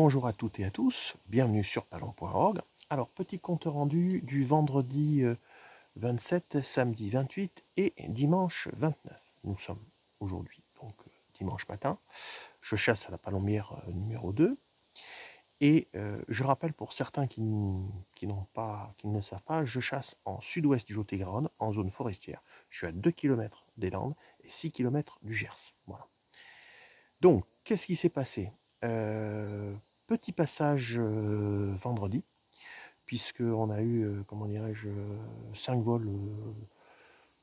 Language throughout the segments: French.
Bonjour à toutes et à tous, bienvenue sur Palon.org. Alors, petit compte rendu du vendredi 27, samedi 28 et dimanche 29. Nous sommes aujourd'hui, donc dimanche matin. Je chasse à la palombière numéro 2. Et je rappelle pour certains qui ne le savent pas, je chasse en sud-ouest du Lot-et-Garonne, en zone forestière. Je suis à 2 km des Landes et 6 km du Gers. Voilà. Donc, qu'est-ce qui s'est passé? Petit passage vendredi, puisqu'on a eu, comment dirais-je, 5 vols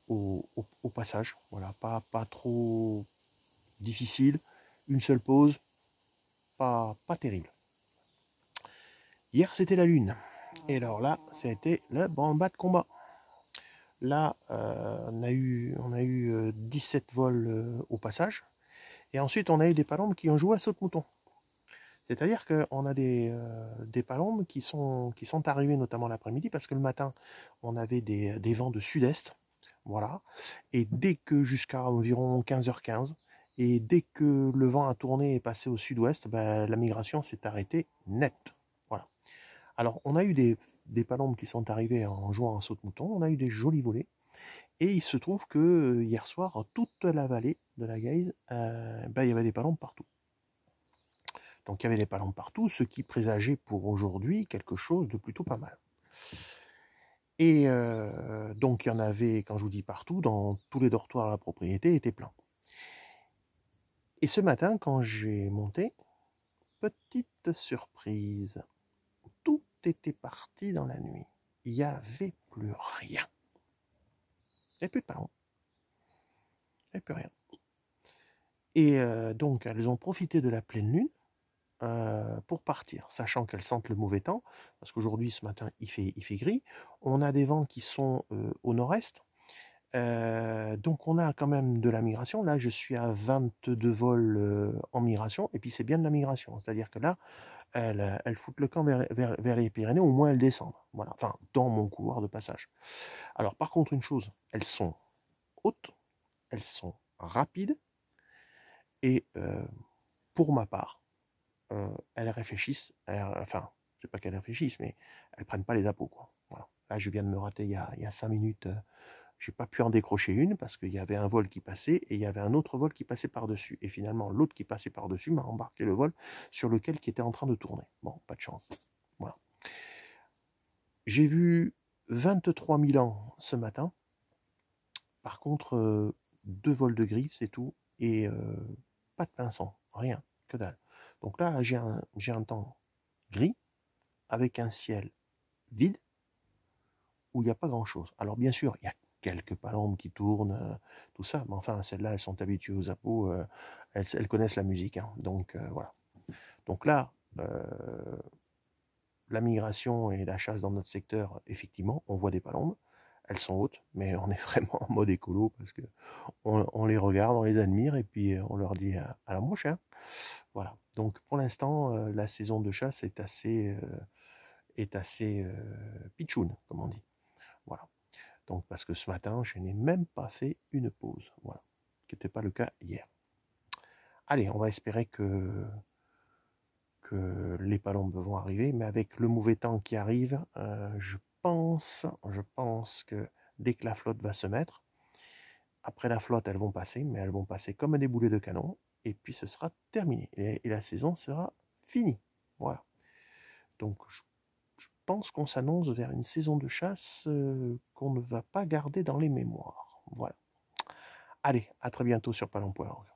au passage. Voilà, pas trop difficile, une seule pause, pas terrible. Hier, c'était la lune. Et alors là, ça a été le branle-bas de combat. Là, on a eu 17 vols au passage. Et ensuite, on a eu des palombes qui ont joué à saute-mouton. C'est-à-dire qu'on a des palombes qui sont arrivées notamment l'après-midi, parce que le matin, on avait des vents de sud-est. Voilà. Et dès que jusqu'à environ 15h15, et dès que le vent a tourné et passé au sud-ouest, ben, la migration s'est arrêtée net. Voilà. Alors, on a eu des palombes qui sont arrivées en jouant en saute-mouton, on a eu des jolis volets, et il se trouve que hier soir, toute la vallée de la Gaise, ben, il y avait des palombes partout. Donc il y avait des palombes partout, ce qui présageait pour aujourd'hui quelque chose de plutôt pas mal. Et donc il y en avait, quand je vous dis partout, dans tous les dortoirs à la propriété étaient pleins. Et ce matin, quand j'ai monté, petite surprise, tout était parti dans la nuit. Il n'y avait plus rien. Il n'y avait plus de palombes. Il n'y avait plus rien. Et donc elles ont profité de la pleine lune pour partir, sachant qu'elles sentent le mauvais temps, parce qu'aujourd'hui, ce matin, il fait gris. On a des vents qui sont au nord-est, donc on a quand même de la migration. Là, je suis à 22 vols en migration, et puis c'est bien de la migration, c'est-à-dire que là, elles foutent le camp vers les Pyrénées, au moins elles descendent, voilà, enfin, dans mon couloir de passage. Alors, par contre, une chose, elles sont hautes, elles sont rapides, et pour ma part, elles réfléchissent, enfin, c'est pas qu'elles réfléchissent, mais elles prennent pas les appos, quoi. Voilà. Là, je viens de me rater il y a 5 minutes, j'ai pas pu en décrocher une parce qu'il y avait un vol qui passait et il y avait un autre vol qui passait par-dessus. Et finalement, l'autre qui passait par-dessus m'a embarqué le vol sur lequel qui était en train de tourner. Bon, pas de chance. Voilà. J'ai vu 23 000 ans ce matin. Par contre, 2 vols de griffes, c'est tout. Et pas de pinson, rien, que dalle. Donc là, j'ai un temps gris, avec un ciel vide, où il n'y a pas grand-chose. Alors bien sûr, il y a quelques palombes qui tournent, tout ça, mais enfin, celles-là, elles sont habituées aux appos, elles connaissent la musique, hein, donc voilà. Donc là, la migration et la chasse dans notre secteur, effectivement, on voit des palombes, elles sont hautes, mais on est vraiment en mode écolo, parce que on les regarde, on les admire, et puis on leur dit à la prochaine. Voilà. Donc pour l'instant, la saison de chasse est assez pitchoun, comme on dit. Voilà. Donc parce que ce matin, je n'ai même pas fait une pause. Voilà. Ce qui n'était pas le cas hier. Allez, on va espérer que les palombes vont arriver, mais avec le mauvais temps qui arrive, je pense que dès que la flotte va se mettre, après la flotte, elles vont passer, mais elles vont passer comme des boulets de canon, et puis ce sera terminé. Et la saison sera finie. Voilà. Donc je pense qu'on s'annonce vers une saison de chasse qu'on ne va pas garder dans les mémoires. Voilà. Allez, à très bientôt sur Palon.org.